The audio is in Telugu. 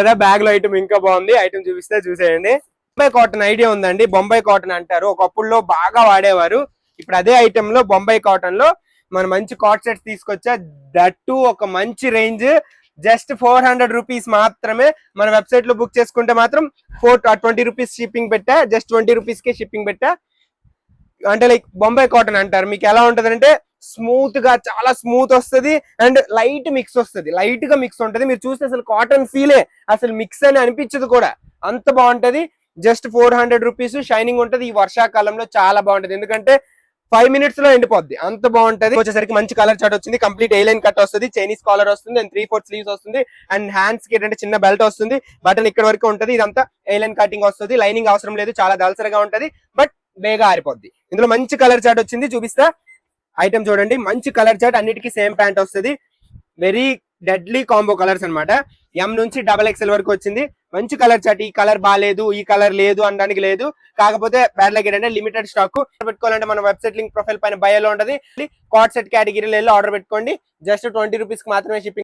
కదా బ్యాగ్ లో ఐటమ్ ఇంకా బాగుంది. ఐటమ్ చూపిస్తే చూసేయండి. బొంబాయి కాటన్ ఐడియా ఉందండి. బొంబాయి కాటన్ అంటారు, ఒకప్పుడులో బాగా వాడేవారు. ఇప్పుడు అదే ఐటమ్ లో బొంబాయి కాటన్ లో మన మంచి కాట్ సెట్స్ తీసుకొచ్చా. దట్టు ఒక మంచి రేంజ్, జస్ట్ 400 రూపీస్ మాత్రమే. మన వెబ్సైట్ లో బుక్ చేసుకుంటే మాత్రం 20 రూపీస్ షిప్పింగ్ పెట్టా, జస్ట్ 20 రూపీస్ కే షిప్పింగ్ పెట్టా. అంటే లైక్ బొంబాయి కాటన్ అంటారు. మీకు ఎలా ఉంటది అంటే స్మూత్ గా, చాలా స్మూత్ వస్తుంది అండ్ లైట్ మిక్స్ వస్తుంది, లైట్ గా మిక్స్ ఉంటది. మీరు చూస్తే అసలు కాటన్ ఫీలే, అసలు మిక్స్ అని అనిపించదు కూడా, అంత బాగుంటది. జస్ట్ 400 రూపీస్, షైనింగ్ ఉంటది. ఈ వర్షాకాలంలో చాలా బాగుంటది, ఎందుకంటే 5 మినిట్స్ లో ఎండిపోద్ది, అంత బాగుంటది. వచ్చేసరికి మంచి కలర్ చార్ట్ వచ్చింది. కంప్లీట్ ఏ-లైన్ కట్ వస్తుంది, చైనీస్ కాలర్ వస్తుంది అండ్ 3/4 స్లీవ్స్ వస్తుంది అండ్ హ్యాండ్స్ కి ఏంటంటే చిన్న బెల్ట్ వస్తుంది. బటన్ ఇక్కడ వరకు ఉంటది. ఇదంతా ఏ-లైన్ కటింగ్ వస్తుంది. లైనింగ్ అవసరం లేదు, చాలా దళసరిగా ఉంటది, బట్ బేగా ఆరిపోద్ది. ఇందులో మంచి కలర్ చార్ట్ వచ్చింది, చూపిస్తా. ఐటమ్ చూడండి, మంచి కలర్ చార్ట్, అన్నిటికీ సేమ్ ప్యాంట్ వస్తుంది. వెరీ డెడ్లీ కాంబో కలర్స్ అన్నమాట. ఎం నుంచి XXL వరకు వచ్చింది. మంచి కలర్ చార్ట్. ఈ కలర్ బాగాలేదు, ఈ కలర్ లేదు అనడానికి లేదు. కాకపోతే బ్యాడ్ లైక్ ఏంటంటే లిమిటెడ్ స్టాక్. పెట్టుకోవాలంటే మన వెబ్సైట్ లింక్ ప్రొఫైల్ పైన బయోలో ఉంటది. కార్డ్ సెట్ కేటగిరీలో ఆర్డర్ పెట్టుకోండి. జస్ట్ 20 రూపీస్ మాత్రమే షిప్పింగ్.